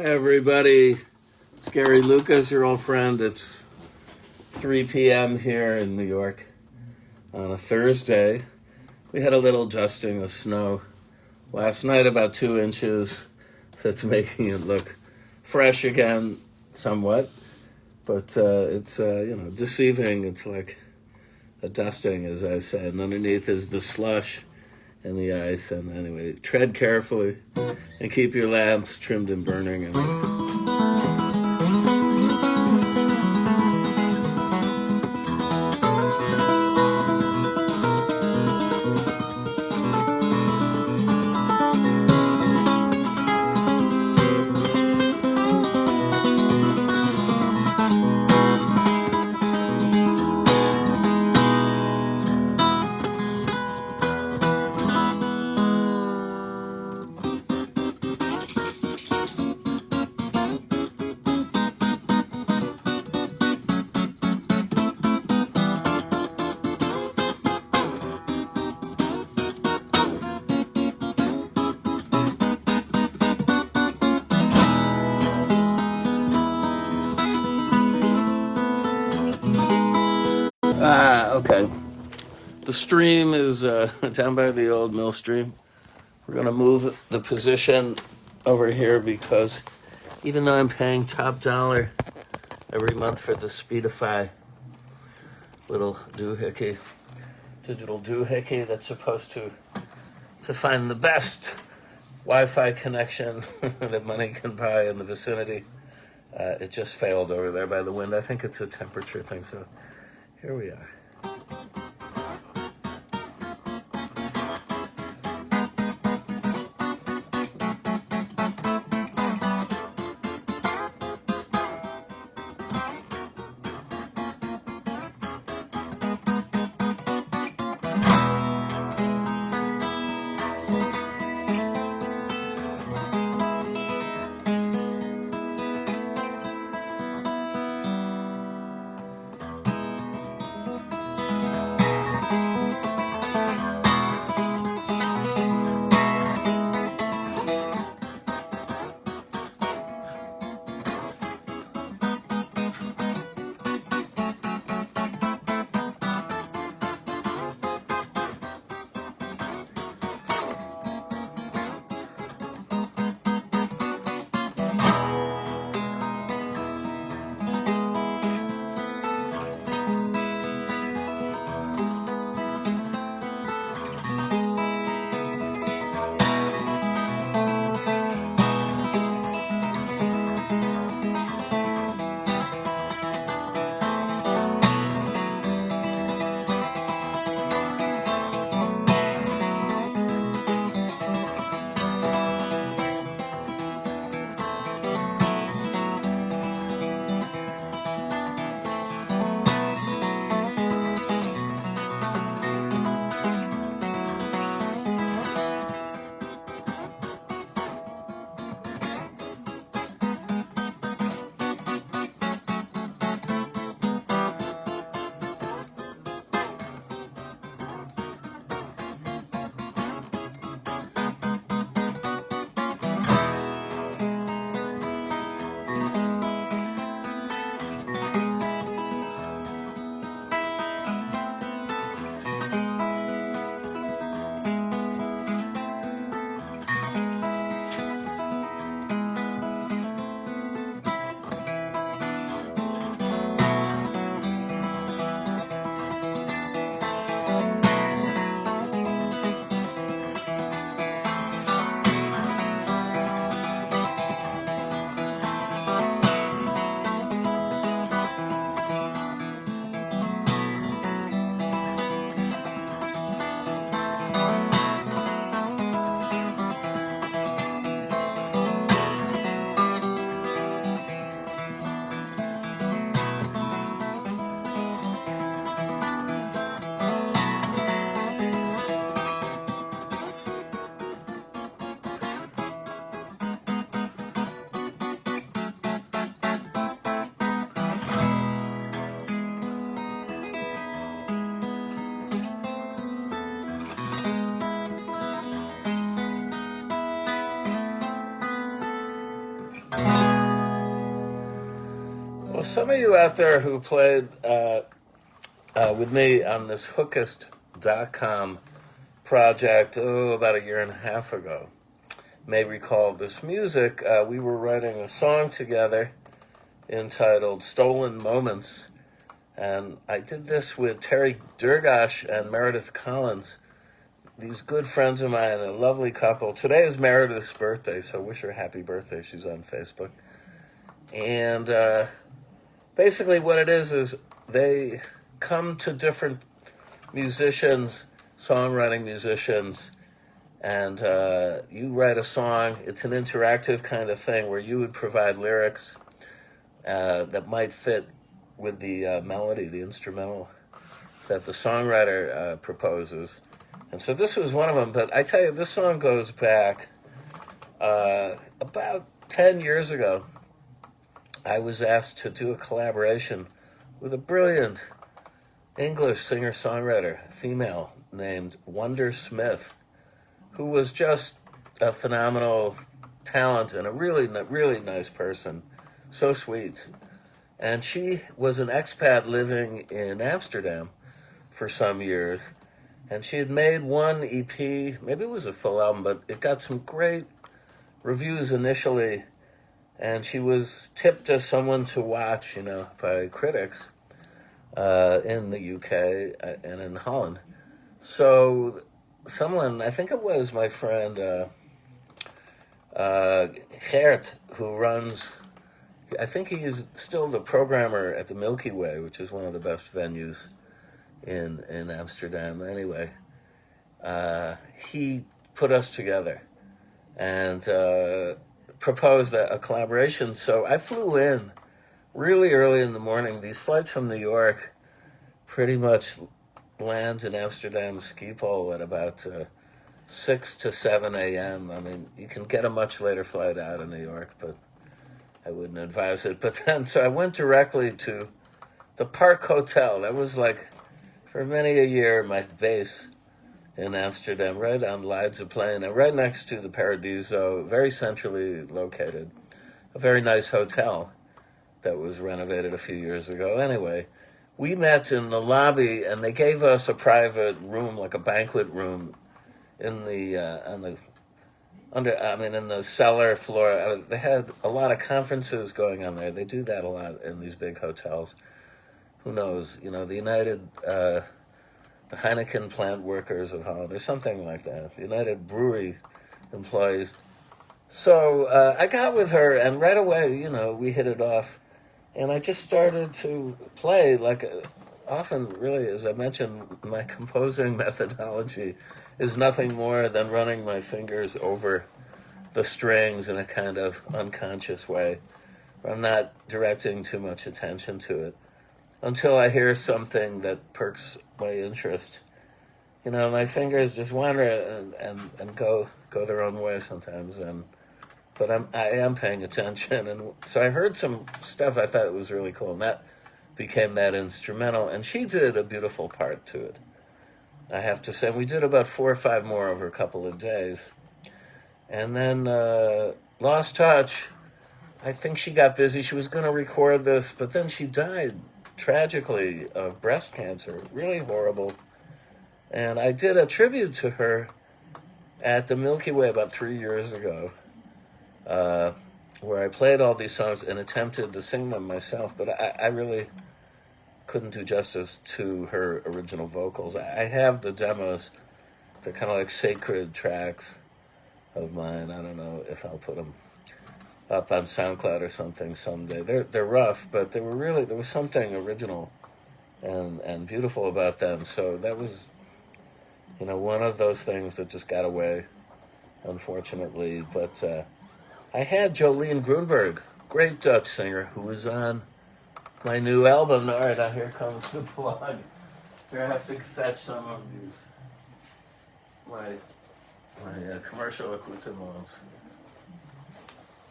Hey everybody, it's Gary Lucas, your old friend. It's 3 p.m. here in New York on a Thursday. We had a little dusting of snow last night, about 2 inches, so it's making it look fresh again somewhat. But it's deceiving. It's like a dusting, as I said, and underneath is the slush and the ice. And anyway, tread carefully and keep your lamps trimmed and burning. And okay. The stream is down by the old mill stream. We're going to move the position over here because even though I'm paying top dollar every month for the Speedify little doohickey, digital doohickey that's supposed to find the best Wi-Fi connection that money can buy in the vicinity, it just failed over there by the wind. I think it's a temperature thing, so here we are. Well, some of you out there who played with me on this Hookist.com project, about a year and a half ago, may recall this music. We were writing a song together entitled Stolen Moments, and I did this with Terry Durgash and Meredith Collins, these good friends of mine, a lovely couple. Today is Meredith's birthday, so wish her happy birthday. She's on Facebook. And basically what it is they come to different musicians, songwriting musicians, and you write a song. It's an interactive kind of thing where you would provide lyrics that might fit with the melody, the instrumental that the songwriter proposes. And so this was one of them. But I tell you, this song goes back about 10 years ago. I was asked to do a collaboration with a brilliant English singer-songwriter, female, named Wonder Smith, who was just a phenomenal talent and a really, really nice person. So sweet. And she was an expat living in Amsterdam for some years. And she had made one EP, maybe it was a full album, but it got some great reviews initially. And she was tipped as someone to watch, by critics in the UK and in Holland. So someone, I think it was my friend Gert, who runs, I think he is still the programmer at the Milky Way, which is one of the best venues in Amsterdam. Anyway, he put us together and proposed a collaboration. So I flew in really early in the morning. These flights from New York pretty much land in Amsterdam Schiphol at about 6 to 7 a.m. I mean, you can get a much later flight out of New York, but I wouldn't advise it. But then, so I went directly to the Park Hotel. That was like, for many a year, my base in Amsterdam, right on Leidseplein, and right next to the Paradiso, very centrally located. A very nice hotel that was renovated a few years ago. Anyway, we met in the lobby, and they gave us a private room, like a banquet room, in the in the cellar floor. They had a lot of conferences going on there. They do that a lot in these big hotels. Who knows? The United, the Heineken plant workers of Holland, or something like that. The United Brewery employees. So I got with her, and right away, we hit it off. And I just started to play, like often, really, as I mentioned, my composing methodology is nothing more than running my fingers over the strings in a kind of unconscious way. I'm not directing too much attention to it until I hear something that perks my interest. My fingers just wander and go their own way sometimes. But I am paying attention. And so I heard some stuff I thought was really cool, and that became that instrumental. And she did a beautiful part to it, I have to say. And we did about 4 or 5 more over a couple of days. And then lost touch. I think she got busy. She was going to record this, but then she died tragically of breast cancer. Really horrible. And I did a tribute to her at the Milky Way about 3 years ago, where I played all these songs and attempted to sing them myself, but I really couldn't do justice to her original vocals. I have the demos. They're kind of like sacred tracks of mine. I don't know if I'll put them up on SoundCloud or something someday. They're rough, but there was something original and beautiful about them. So that was, one of those things that just got away, unfortunately. But I had Jolene Grunberg, great Dutch singer, who was on my new album. All right, now here comes the plug. Here I have to fetch some of these, my commercial accoutrements.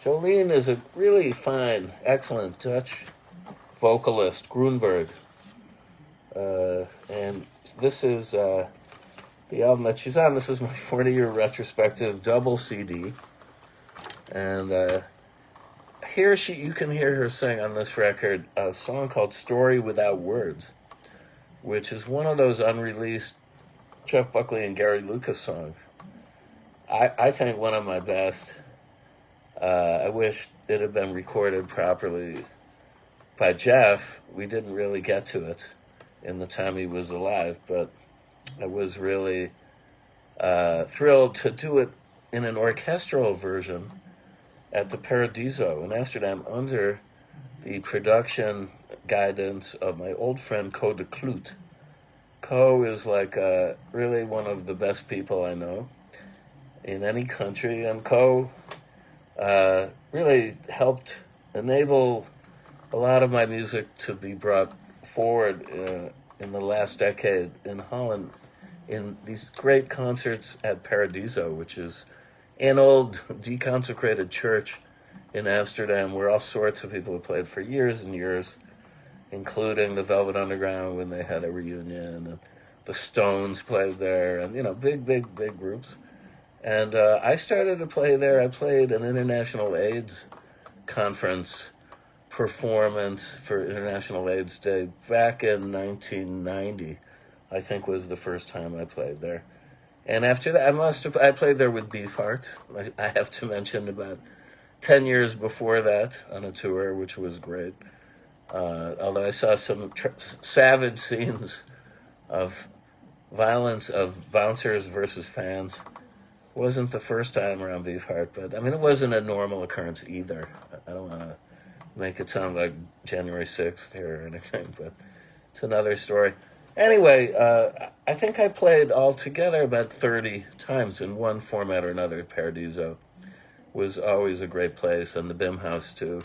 Jolene is a really fine, excellent Dutch vocalist, Grunberg. And this is the album that she's on. This is my 40-year retrospective double CD. And here you can hear her sing on this record a song called "Story Without Words," which is one of those unreleased Jeff Buckley and Gary Lucas songs. I think one of my best. I wish it had been recorded properly by Jeff. We didn't really get to it in the time he was alive, but I was really thrilled to do it in an orchestral version at the Paradiso in Amsterdam under the production guidance of my old friend Co de Kloot. Co is like really one of the best people I know in any country, and Co really helped enable a lot of my music to be brought forward in the last decade in Holland in these great concerts at Paradiso, which is an old deconsecrated church in Amsterdam where all sorts of people have played for years and years, including the Velvet Underground when they had a reunion, and the Stones played there, and, big groups. And I started to play there. I played an International AIDS conference performance for International AIDS Day back in 1990, I think was the first time I played there. And after that, I played there with Beefheart. I have to mention about 10 years before that on a tour, which was great. Although I saw some savage scenes of violence of bouncers versus fans. Wasn't the first time around Beefheart, but it wasn't a normal occurrence either. I don't want to make it sound like January 6th here or anything, but it's another story. Anyway, I think I played altogether about 30 times in one format or another. Paradiso was always a great place, and the BIM House too.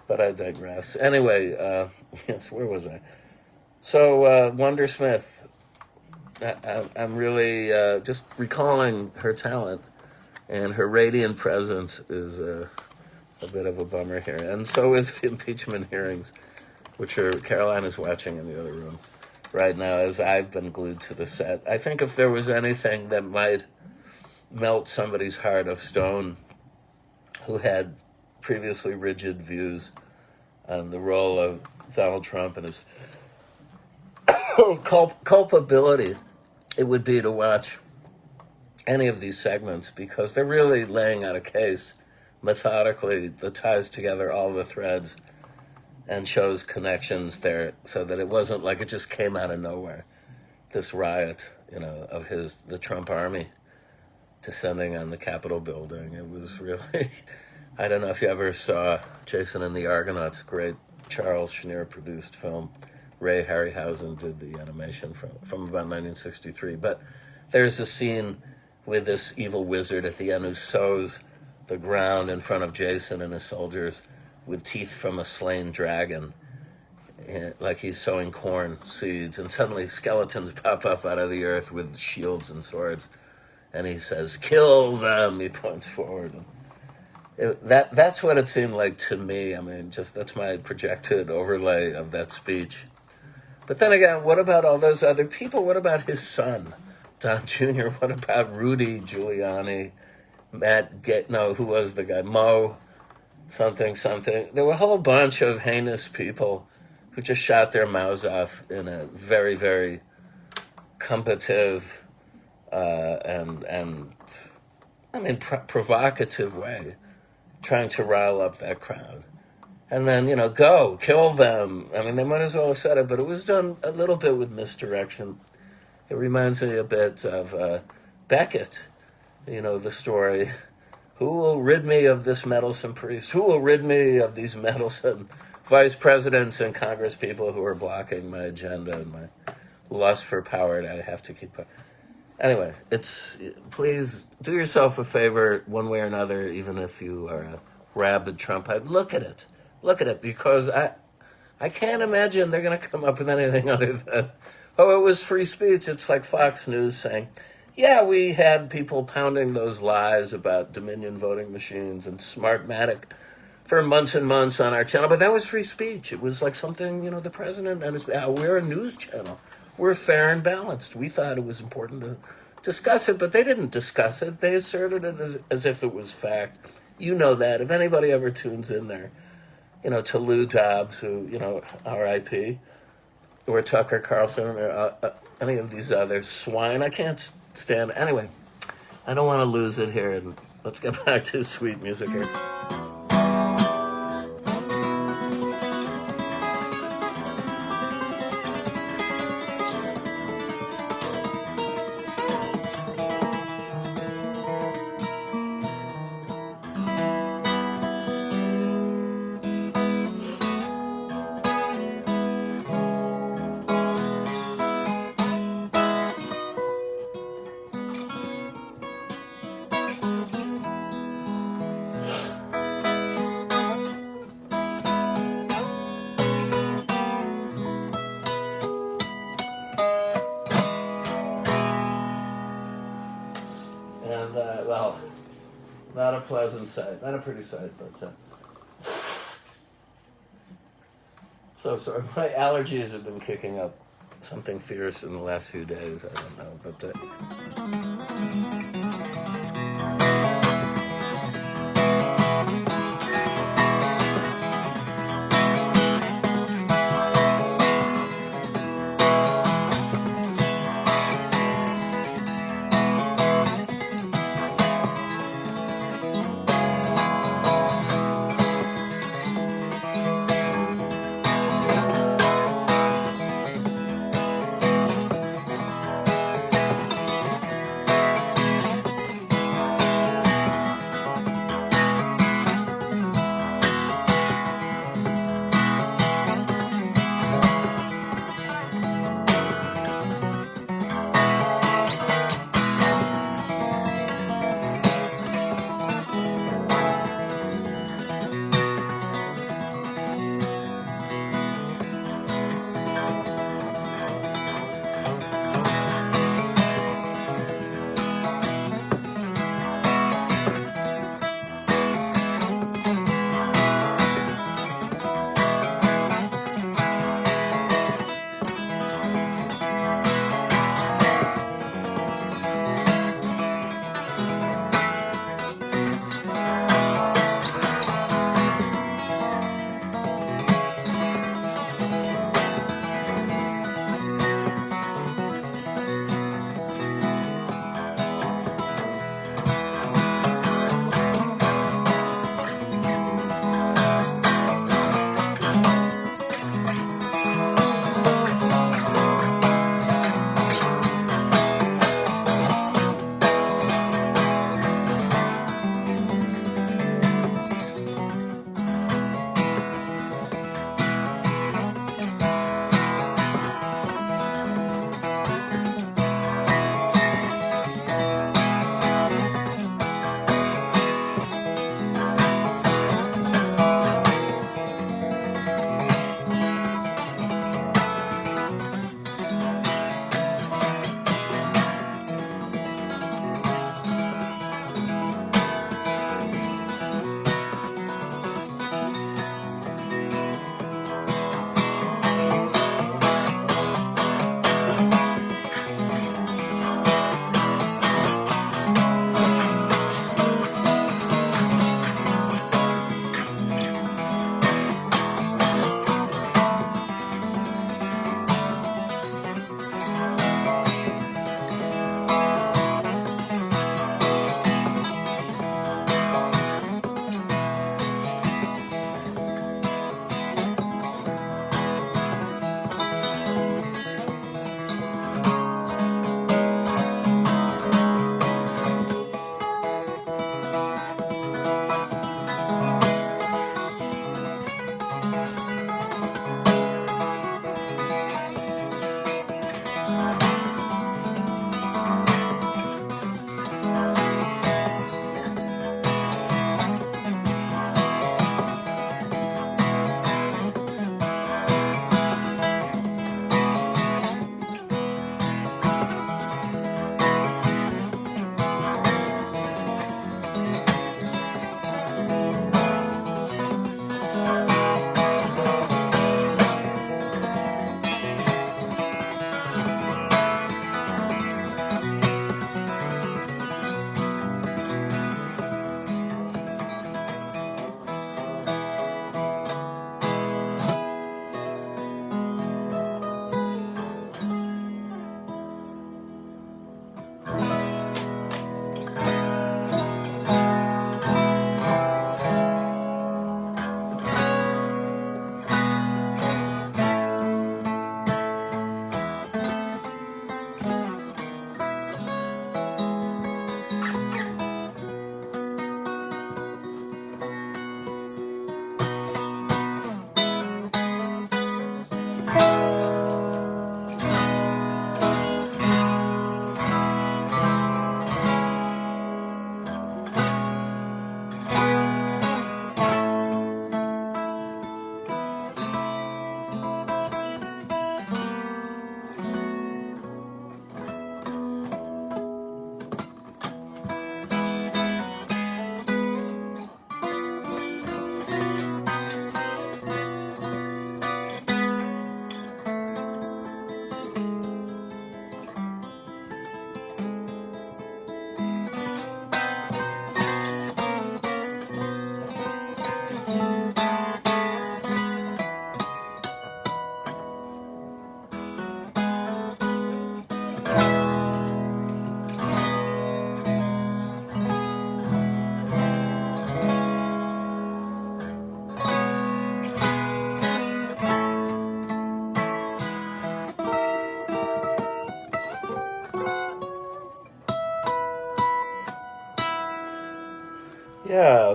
But I digress. Anyway, yes, where was I? So, Wondersmith, I'm really just recalling her talent, and her radiant presence is a bit of a bummer here. And so is the impeachment hearings, which Caroline is watching in the other room right now as I've been glued to the set. I think if there was anything that might melt somebody's heart of stone who had previously rigid views on the role of Donald Trump and his culpability, it would be to watch any of these segments, because they're really laying out a case methodically that ties together all the threads and shows connections there, so that it wasn't like it just came out of nowhere, this riot, of the Trump army descending on the Capitol building. It was really, I don't know if you ever saw Jason and the Argonauts, great Charles Schneer produced film. Ray Harryhausen did the animation from about 1963. But there's a scene with this evil wizard at the end who sows the ground in front of Jason and his soldiers with teeth from a slain dragon, like he's sowing corn seeds, and suddenly skeletons pop up out of the earth with shields and swords, and he says, "Kill them," he points forward. That's what it seemed like to me. That's my projected overlay of that speech. But then again, what about all those other people? What about his son, Don Jr.? What about Rudy Giuliani, who was the guy? Mo, something. There were a whole bunch of heinous people who just shot their mouths off in a very, very combative provocative way, trying to rile up that crowd. And then, go, kill them. They might as well have said it, but it was done a little bit with misdirection. It reminds me a bit of Beckett, the story. Who will rid me of this meddlesome priest? Who will rid me of these meddlesome vice presidents and Congress people who are blocking my agenda and my lust for power that I have to keep up? Anyway, please do yourself a favor one way or another, even if you are a rabid Trumpite. Look at it, because I can't imagine they're going to come up with anything other than, it was free speech. It's like Fox News saying, yeah, we had people pounding those lies about Dominion voting machines and Smartmatic for months and months on our channel, but that was free speech. It was like something, the president and we're a news channel. We're fair and balanced. We thought it was important to discuss it, but they didn't discuss it. They asserted it as if it was fact. You know that. If anybody ever tunes in there, to Lou Dobbs, who, R.I.P., or Tucker Carlson, or any of these other swine, I can't stand. Anyway, I don't want to lose it here, and let's get back to sweet music here. And, well, not a pleasant sight, not a pretty sight, but so sorry. My allergies have been kicking up something fierce in the last few days. I don't know, but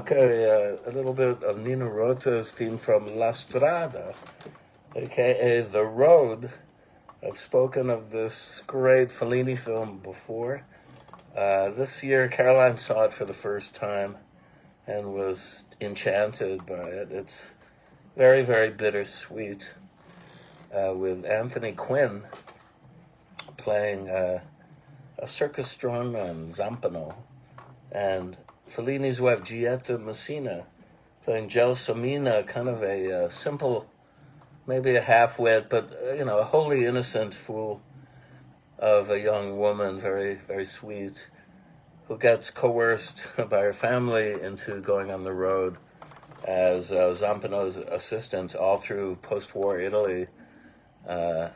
Okay, a little bit of Nino Rota's theme from La Strada, aka The Road. I've spoken of this great Fellini film before. This year, Caroline saw it for the first time and was enchanted by it. It's very, very bittersweet, with Anthony Quinn playing a circus strongman, Zampano, and Fellini's wife, Gietta Messina, playing Gelsomina, kind of a simple, maybe a half-wit, but, a wholly innocent fool of a young woman, very, very sweet, who gets coerced by her family into going on the road as Zampano's assistant all through post-war Italy. They're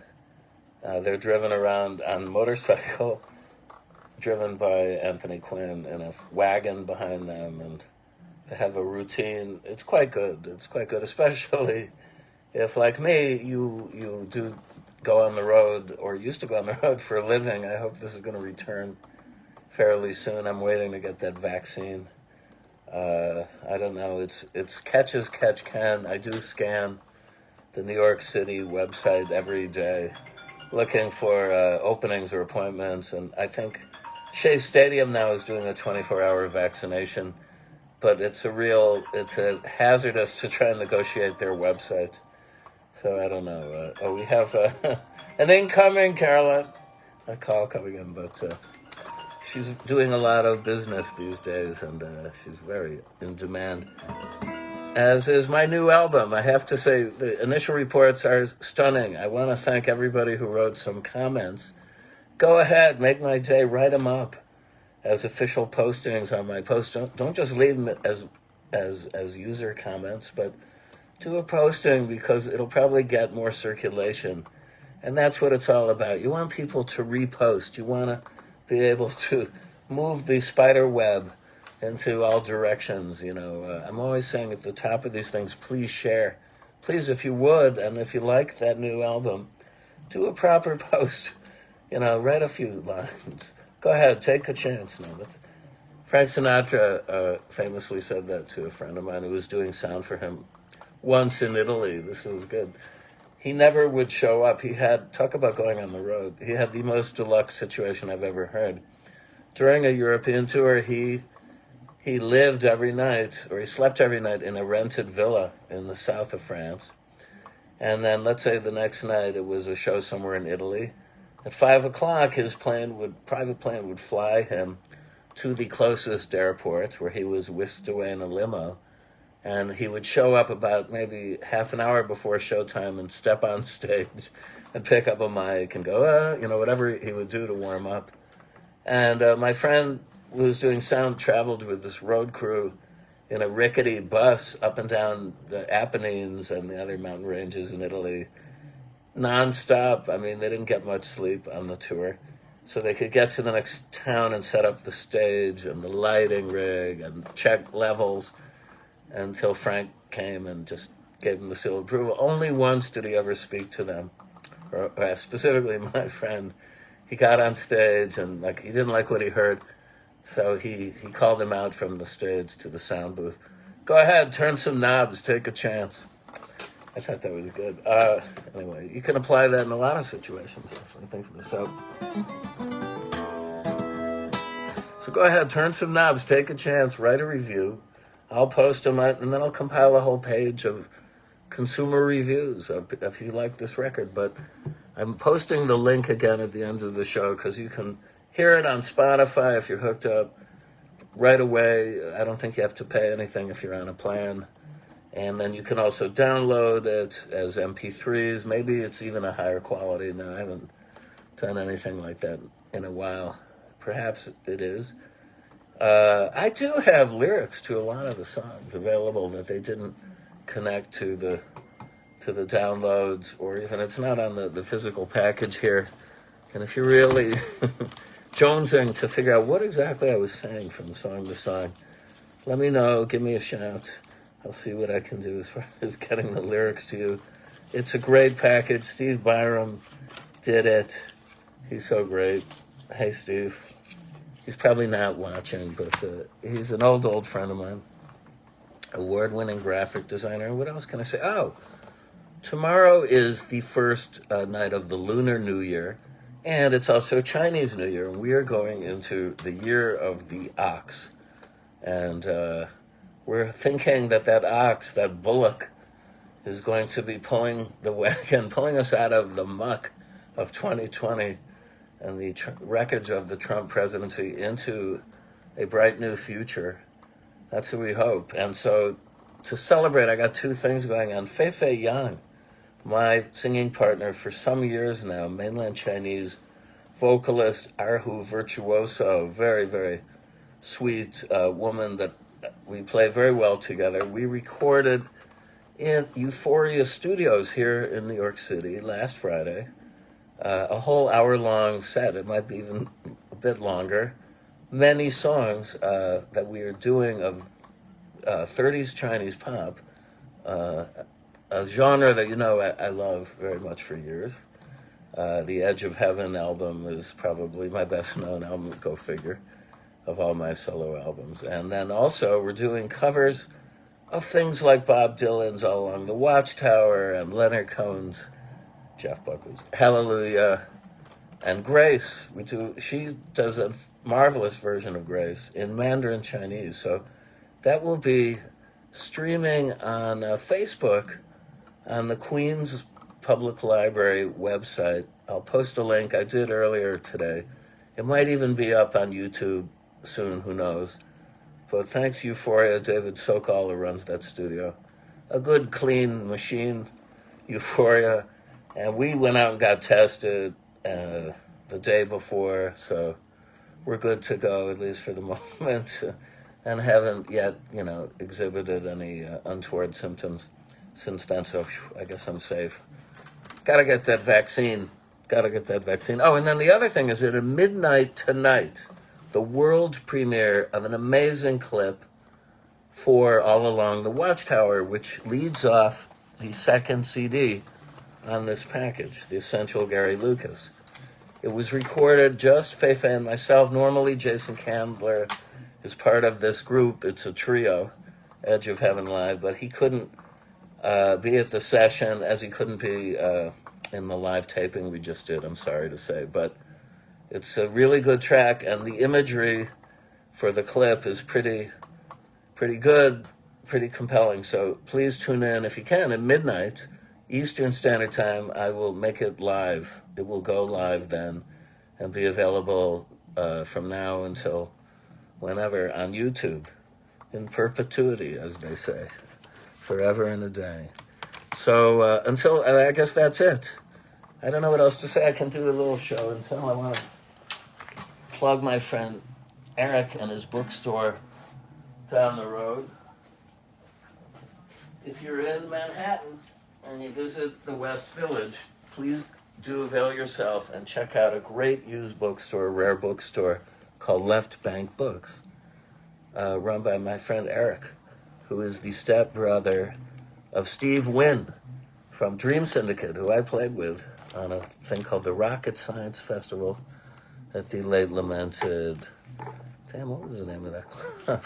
driven around on motorcycle, driven by Anthony Quinn in a wagon behind them, and they have a routine. It's quite good. It's quite good, especially if, like me, you do go on the road, or used to go on the road for a living. I hope this is going to return fairly soon. I'm waiting to get that vaccine. I don't know. It's catch as catch can. I do scan the New York City website every day, looking for openings or appointments, and I think Shea Stadium now is doing a 24-hour vaccination, but it's a hazardous to try and negotiate their website. So I don't know. We have an incoming, Caroline. A call coming in, but she's doing a lot of business these days, and she's very in demand. As is my new album. I have to say, the initial reports are stunning. I want to thank everybody who wrote some comments. Go ahead, make my day, write them up as official postings on my post. Don't just leave them as user comments, but do a posting, because it'll probably get more circulation. And that's what it's all about. You want people to repost. You want to be able to move the spider web into all directions. I'm always saying at the top of these things, please share. Please, if you would, and if you like that new album, do a proper post. Write a few lines. Go ahead, take a chance. Frank Sinatra famously said that to a friend of mine who was doing sound for him once in Italy. This was good. He never would show up. Talk about going on the road. He had the most deluxe situation I've ever heard. During a European tour, he lived every night, or he slept every night in a rented villa in the south of France. And then, let's say the next night, it was a show somewhere in Italy. At 5 o'clock, his private plane would fly him to the closest airport, where he was whisked away in a limo. And he would show up about maybe half an hour before showtime and step on stage and pick up a mic and go, whatever he would do to warm up. And my friend who was doing sound traveled with this road crew in a rickety bus up and down the Apennines and the other mountain ranges in Italy, nonstop. I mean, they didn't get much sleep on the tour, so they could get to the next town and set up the stage and the lighting rig and check levels until Frank came and just gave them the seal of approval. Only once did he ever speak to them, or specifically my friend. He got on stage and he didn't like what he heard, so he called him out from the stage to the sound booth. Go ahead, turn some knobs, take a chance. I thought that was good. Anyway, you can apply that in a lot of situations, actually. Think of this out. So go ahead, turn some knobs, take a chance, write a review. I'll post them, and then I'll compile a whole page of consumer reviews if you like this record. But I'm posting the link again at the end of the show, because you can hear it on Spotify if you're hooked up right away. I don't think you have to pay anything if you're on a plan. And then you can also download it as MP3s. Maybe it's even a higher quality now. I haven't done anything like that in a while. Perhaps it is. I do have lyrics to a lot of the songs available that they didn't connect to the downloads, or even it's not on the physical package here. And if you're really jonesing to figure out what exactly I was saying from song to song, let me know. Give me a shout. I'll see what I can do as far as getting the lyrics to you. It's a great package. Steve Byram did it. He's so great. Hey, Steve. He's probably not watching, but he's an old friend of mine. award-winning graphic designer. What else can I say? Oh, tomorrow is the first night of the Lunar New Year, and it's also Chinese New Year. We are going into the year of the ox, and we're thinking that ox, that bullock, is going to be pulling the wagon, pulling us out of the muck of 2020 and the wreckage of the Trump presidency into a bright new future. That's what we hope. And so to celebrate, I got two things going on. Feifei Yang, my singing partner for some years now, mainland Chinese vocalist, erhu virtuoso, very, very sweet woman that we play very well together. We recorded in Euphoria Studios here in New York City last Friday, a whole hour-long set. It might be even a bit longer. Many songs that we are doing of 30s Chinese pop, a genre that I love very much for years. The Edge of Heaven album is probably my best-known album, go figure, of all my solo albums. And then also we're doing covers of things like Bob Dylan's All Along the Watchtower and Leonard Cohen's, Jeff Buckley's Hallelujah, and Grace. She does a marvelous version of Grace in Mandarin Chinese. So that will be streaming on Facebook on the Queens Public Library website. I'll post a link. I did earlier today. It might even be up on YouTube soon, who knows. But thanks, Euphoria, David Sokol, who runs that studio. A good, clean machine, Euphoria. And we went out and got tested the day before, so we're good to go, at least for the moment, and haven't yet, exhibited any untoward symptoms since then, so I guess I'm safe. Gotta get that vaccine. Oh, and then the other thing is at midnight tonight, the world premiere of an amazing clip for All Along the Watchtower, which leads off the second CD on this package, The Essential Gary Lucas. It was recorded just Feifei and myself. Normally Jason Candler is part of this group. It's a trio, Edge of Heaven Live, but he couldn't be at the session, as he couldn't be in the live taping we just did, I'm sorry to say. But it's a really good track, and the imagery for the clip is pretty good, pretty compelling. So please tune in if you can at midnight Eastern Standard Time. I will make it live. It will go live then and be available from now until whenever on YouTube, in perpetuity, as they say, forever and a day. So until, I guess that's it. I don't know what else to say. I can do a little show until I want to plug my friend Eric and his bookstore down the road. If you're in Manhattan and you visit the West Village, please do avail yourself and check out a great used bookstore, rare bookstore called Left Bank Books, run by my friend Eric, who is the stepbrother of Steve Wynn from Dream Syndicate, who I played with on a thing called the Rocket Science Festival at the late lamented, what was the name of that club?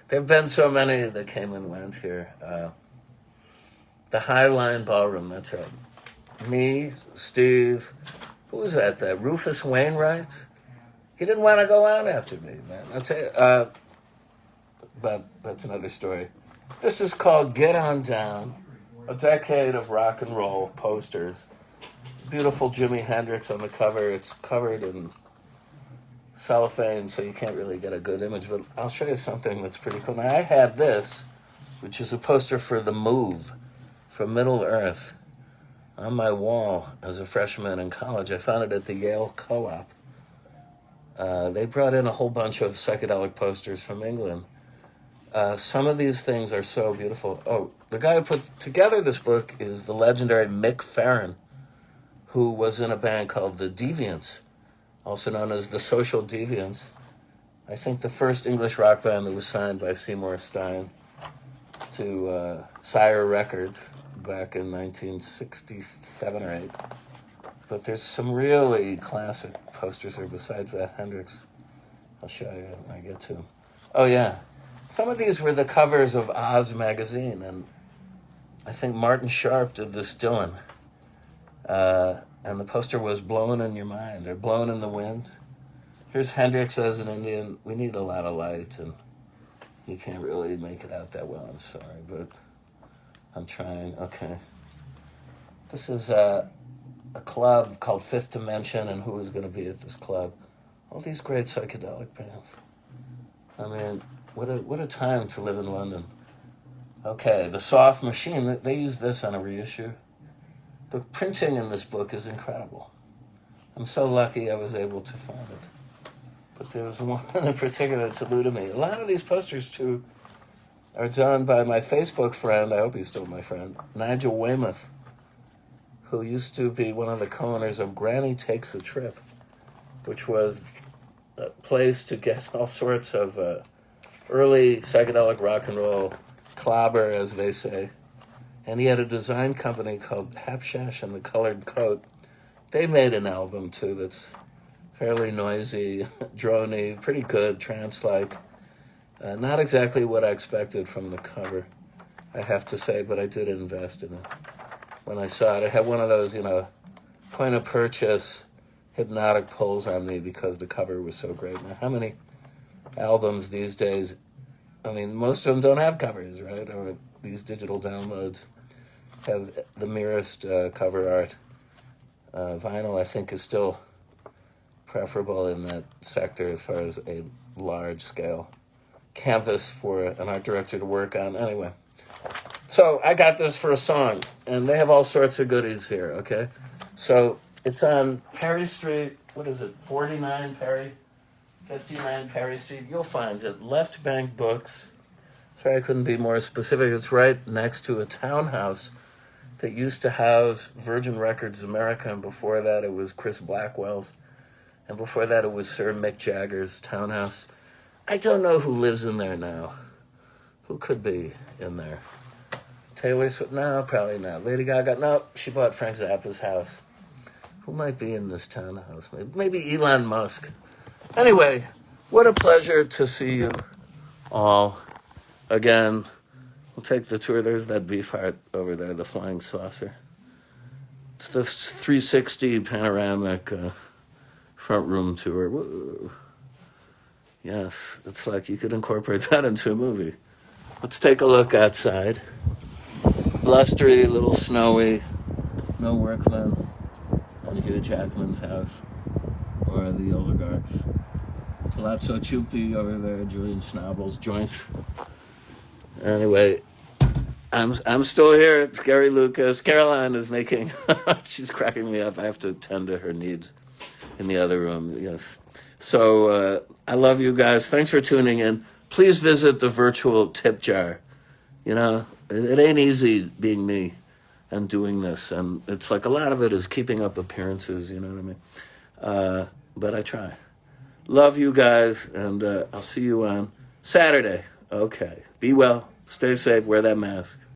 There have been so many that came and went here. The Highline Ballroom, that's right. Me, Steve, who was that? Rufus Wainwright? He didn't want to go out after me, man. I'll tell you. But that's another story. This is called Get On Down, a decade of rock and roll posters. Beautiful Jimi Hendrix on the cover. It's covered in cellophane, so you can't really get a good image, but I'll show you something that's pretty cool. Now, I had this, which is a poster for The Move from Middle Earth, on my wall as a freshman in college. I found it at the Yale Co-op. They brought in a whole bunch of psychedelic posters from England. Some of these things are so beautiful. Oh, the guy who put together this book is the legendary Mick Farron, who was in a band called The Deviants, also known as the Social Deviants. I think the first English rock band that was signed by Seymour Stein to Sire Records back in 1967 or 8. But there's some really classic posters here besides that Hendrix. I'll show you when I get to them. Oh, yeah. Some of these were the covers of Oz magazine, and I think Martin Sharp did this Dylan. And the poster was Blown in Your Mind, or Blown in the Wind. Here's Hendrix as an Indian. We need a lot of light, and you can't really make it out that well, I'm sorry, but I'm trying. Okay. This is a club called Fifth Dimension, and who is going to be at this club? All these great psychedelic bands. I mean, what a time to live in London. Okay, The Soft Machine, they use this on a reissue. The printing in this book is incredible. I'm so lucky I was able to find it. But there was one in particular that eluded me. A lot of these posters, too, are done by my Facebook friend, I hope he's still my friend, Nigel Weymouth, who used to be one of the co-owners of Granny Takes a Trip, which was a place to get all sorts of early psychedelic rock and roll clobber, as they say. And he had a design company called Hapshash and the Colored Coat. They made an album, too, that's fairly noisy, drony, pretty good, trance-like. Not exactly what I expected from the cover, I have to say, but I did invest in it. When I saw it, I had one of those, point-of-purchase hypnotic pulls on me because the cover was so great. Now, how many albums these days, I mean, most of them don't have covers, right? Or these digital downloads have the merest cover art. Vinyl, I think, is still preferable in that sector as far as a large-scale canvas for an art director to work on. Anyway, so I got this for a song, and they have all sorts of goodies here, okay? So it's on Perry Street. What is it, 49 Perry? 59 Perry Street. You'll find it. Left Bank Books. Sorry I couldn't be more specific. It's right next to a townhouse that used to house Virgin Records America, and before that it was Chris Blackwell's, and before that it was Sir Mick Jagger's townhouse. I don't know who lives in there now. Who could be in there? Taylor Swift? No, probably not. Lady Gaga? No, she bought Frank Zappa's house. Who might be in this townhouse? Maybe Elon Musk. Anyway, what a pleasure to see you all again. We'll take the tour. There's that beef heart over there, the flying saucer. It's the 360 panoramic front room tour. Woo. Yes, it's like you could incorporate that into a movie. Let's take a look outside. Blustery, a little snowy, no workmen on Hugh Jackman's house or the oligarchs. Palazzo Ciuppi over there, Julian Schnabel's joint. Anyway, I'm still here. It's Gary Lucas. Caroline is making, she's cracking me up. I have to attend to her needs in the other room, yes. So I love you guys. Thanks for tuning in. Please visit the virtual tip jar. It ain't easy being me and doing this. And it's like a lot of it is keeping up appearances, you know what I mean? But I try. Love you guys, and I'll see you on Saturday. Okay. Be well. Stay safe. Wear that mask.